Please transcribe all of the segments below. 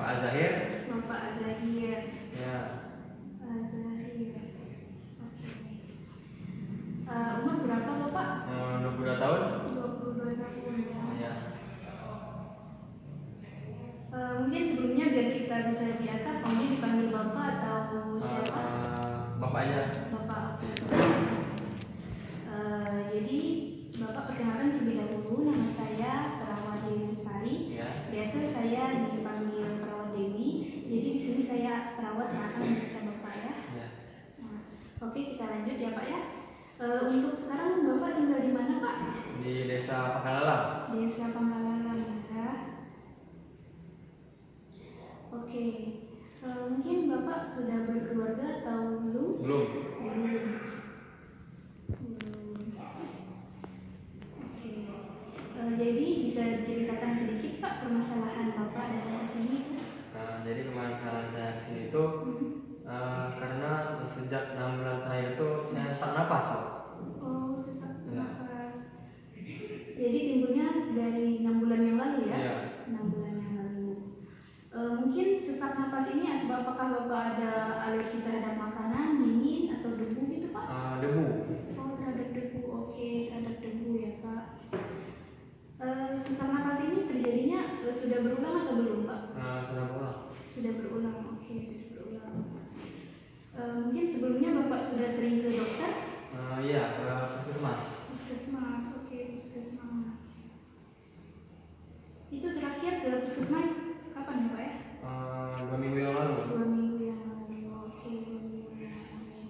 Azahir. Bapak Azahir. Ya. Azahir. Oke. Umur berapa Bapak? 22 tahun. 22 tahun ya. Ya. Mungkin sebelumnya biar kita bisa diakrab, mungkin dipanggil Bapak atau siapa? Bapak aja. Bapak. Jadi Bapak perkenalkan terlebih dahulu, nama saya Perawat Dewi Lestari. Ya. Biasa saya dipanggil Perawat Dewi. Jadi di sini saya perawat yang akan memeriksa Bapak ya. Ya. Nah, oke, kita lanjut ya Pak ya. Untuk sekarang Bapak tinggal di mana Pak? Di Desa Pangkalalang. Desa Pangkalalang ya. Oke. Mungkin Bapak sudah berkeluarga atau belum? Belum. Oke. Jadi bisa diceritakan sedikit Pak permasalahan Bapak datang ke sini? Jadi permasalahan saya kesini itu karena sejak 6 bulan terakhir itu saya sesak napas, Pak. Oh, sesak Ya. napas. Jadi timbulnya dari 6 bulan yang lalu ya? Iya. 6 bulan yang lalu. Mungkin sesak napas ini apakah Bapak ada alergi terhadap makanan, dingin, atau debu gitu Pak? Debu. Oh, terhadap debu. Oke, terhadap debu ya Pak. Sesak napas ini terjadinya sudah berulang atau belum Pak? Sudah pulang. Sudah berulang. Oke, sudah berulang. Mungkin sebelumnya Bapak sudah sering ke dokter? Iya, ke puskesmas. Puskesmas. Oke, puskesmas. Itu terakhir ke puskesmas kapan ya Pak ya? 2 minggu yang lalu. 2 minggu yang lalu. Oke, 2 minggu yang lalu.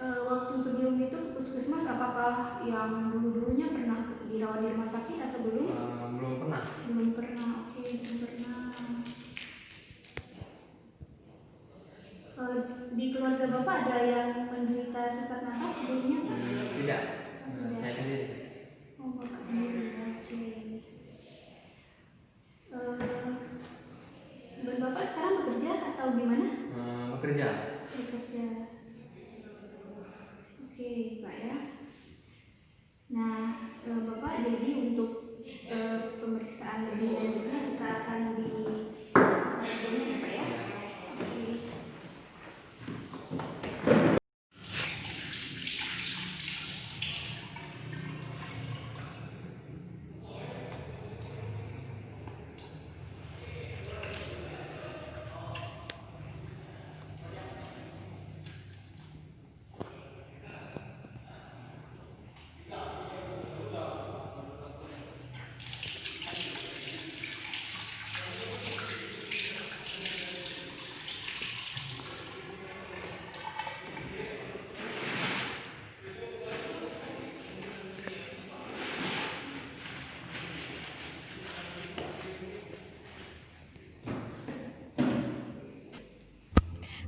Waktu sebelum itu ke puskesmas, apakah yang dulu-dulunya pernah dirawat di rumah sakit atau belum? Belum pernah. Belum pernah. Oke, belum pernah. Di keluarga Bapak ada yang menderita sesak napas sebelumnya Pak? Tidak. Saya sendiri. Oh, Bapak sendiri. Oke. Bapak sekarang bekerja atau gimana? Bekerja. Bekerja. Oke, Pak ya. Nah, Bapak jadi untuk pemeriksaan lebih lanjutnya kita akan di ya Pak ya. Oke.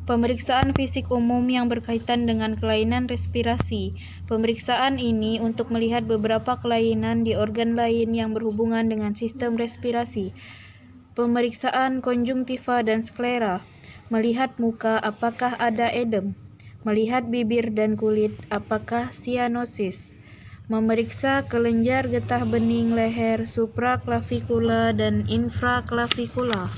Pemeriksaan fisik umum yang berkaitan dengan kelainan respirasi. Pemeriksaan ini untuk melihat beberapa kelainan di organ lain yang berhubungan dengan sistem respirasi. Pemeriksaan konjungtiva dan sklera. Melihat muka apakah ada edem. Melihat bibir dan kulit apakah sianosis. Memeriksa kelenjar getah bening leher supraklavikula dan infraklavikula.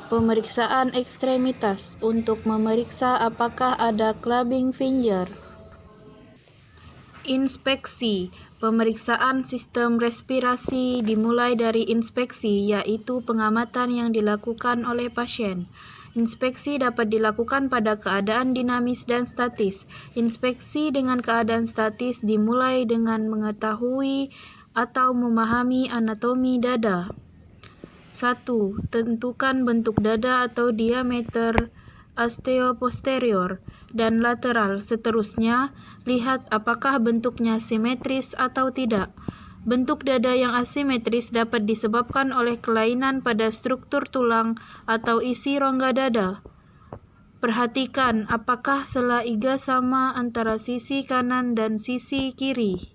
Pemeriksaan ekstremitas untuk memeriksa apakah ada clubbing finger. Inspeksi. Pemeriksaan sistem respirasi dimulai dari inspeksi, yaitu pengamatan yang dilakukan oleh pasien. Inspeksi dapat dilakukan pada keadaan dinamis dan statis. Inspeksi dengan keadaan statis dimulai dengan mengetahui atau memahami anatomi dada. 1. Tentukan bentuk dada atau diameter osteoposterior dan lateral. Seterusnya, lihat apakah bentuknya simetris atau tidak. Bentuk dada yang asimetris dapat disebabkan oleh kelainan pada struktur tulang atau isi rongga dada. Perhatikan apakah sela iga sama antara sisi kanan dan sisi kiri.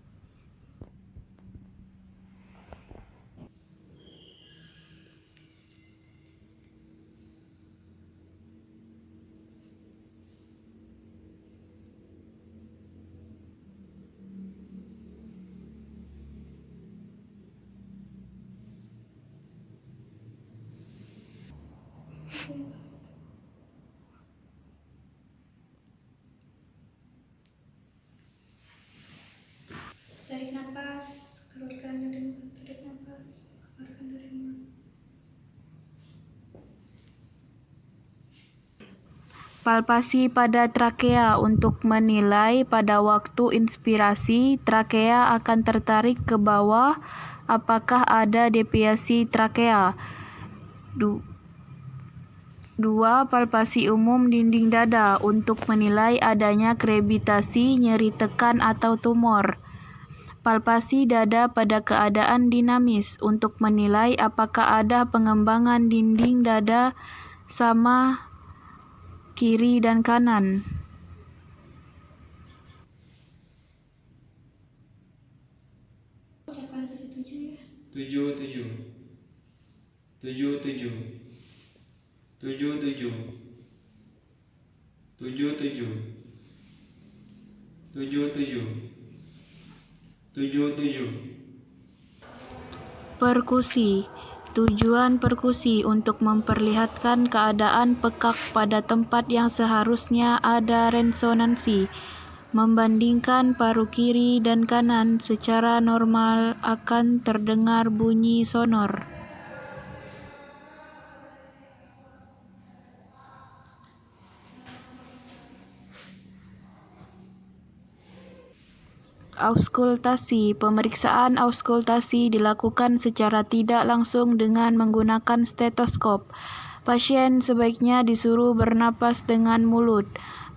Tarik nafas, keluarkan dari mulut. Tarik nafas, keluarkan dari mulut. Palpasi pada trakea untuk menilai pada waktu inspirasi, trakea akan tertarik ke bawah. Apakah ada deviasi trakea? 2. Palpasi umum dinding dada untuk menilai adanya gravitasi, nyeri tekan atau tumor. Palpasi dada pada keadaan dinamis untuk menilai apakah ada pengembangan dinding dada sama kiri dan kanan. Ucapan 77 ya. 77 77 77 77 77 77. Perkusi. Tujuan perkusi untuk memperlihatkan keadaan pekak pada tempat yang seharusnya ada resonansi. Membandingkan paru kiri dan kanan secara normal akan terdengar bunyi sonor. Auskultasi. Pemeriksaan auskultasi dilakukan secara tidak langsung dengan menggunakan stetoskop. Pasien sebaiknya disuruh bernapas dengan mulut.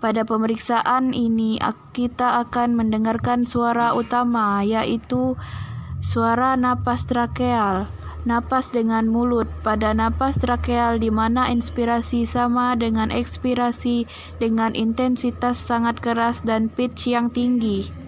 Pada pemeriksaan ini kita akan mendengarkan suara utama, yaitu suara napas trakeal. Napas dengan mulut pada napas trakeal di mana inspirasi sama dengan ekspirasi dengan intensitas sangat keras dan pitch yang tinggi.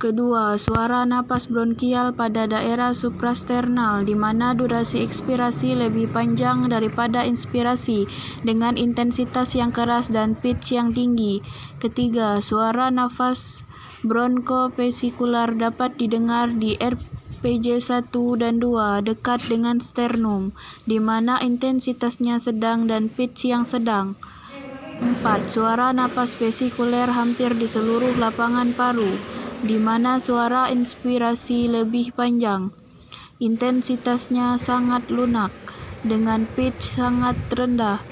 Kedua, suara napas bronkial pada daerah suprasternal di mana durasi ekspirasi lebih panjang daripada inspirasi dengan intensitas yang keras dan pitch yang tinggi. Ketiga, suara nafas bronkopesikular dapat didengar di RPJ 1 dan 2 dekat dengan sternum di mana intensitasnya sedang dan pitch yang sedang. 4. Suara napas vesikuler hampir di seluruh lapangan paru di mana suara inspirasi lebih panjang, intensitasnya sangat lunak, dengan pitch sangat rendah.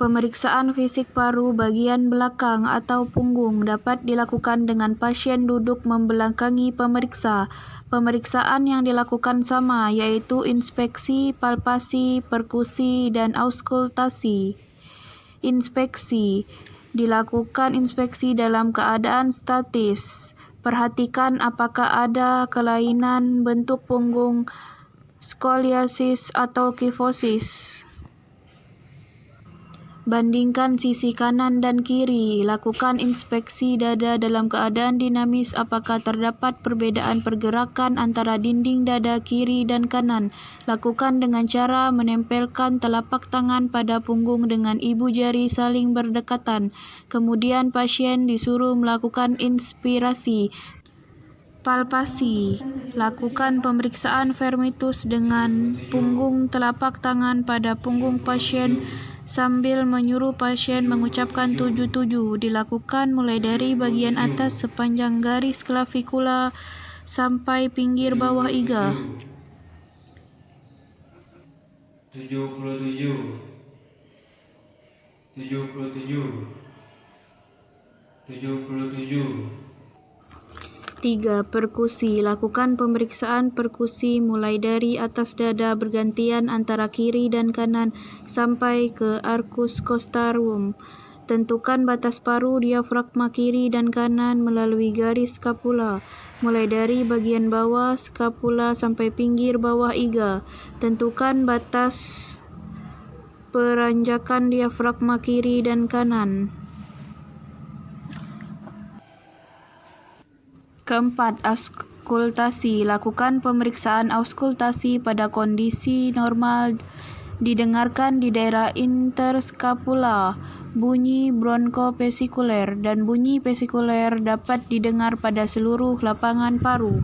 Pemeriksaan fisik paru bagian belakang atau punggung dapat dilakukan dengan pasien duduk membelakangi pemeriksa. Pemeriksaan yang dilakukan sama, yaitu inspeksi, palpasi, perkusi, dan auskultasi. Inspeksi. Dilakukan inspeksi dalam keadaan statis. Perhatikan apakah ada kelainan bentuk punggung, skoliosis atau kifosis. Bandingkan sisi kanan dan kiri. Lakukan inspeksi dada dalam keadaan dinamis apakah terdapat perbedaan pergerakan antara dinding dada kiri dan kanan. Lakukan dengan cara menempelkan telapak tangan pada punggung dengan ibu jari saling berdekatan. Kemudian pasien disuruh melakukan inspirasi. Palpasi. Lakukan pemeriksaan vermitus dengan punggung telapak tangan pada punggung pasien sambil menyuruh pasien mengucapkan 77. Dilakukan mulai dari bagian atas sepanjang garis klavikula sampai pinggir bawah iga. 77 77 77. 3. Perkusi. Lakukan pemeriksaan perkusi mulai dari atas dada bergantian antara kiri dan kanan sampai ke arcus costarum. Tentukan batas paru diafragma kiri dan kanan melalui garis skapula, mulai dari bagian bawah skapula sampai pinggir bawah iga. Tentukan batas peranjakan diafragma kiri dan kanan. Keempat, auskultasi. Lakukan pemeriksaan auskultasi pada kondisi normal. Didengarkan di daerah interskapula. Bunyi bronkopesikuler dan bunyi pesikuler dapat didengar pada seluruh lapangan paru.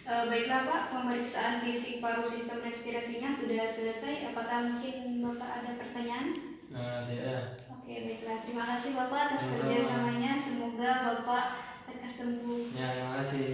Baiklah Pak, pemeriksaan fisik paru sistem respirasinya sudah selesai. Apakah mungkin Bapak ada pertanyaan? Tidak. Oke, baiklah. Terima kasih Bapak atas Sama-sama. kerjasamanya. Semoga Bapak lekas sembuh. Ya, terima kasih.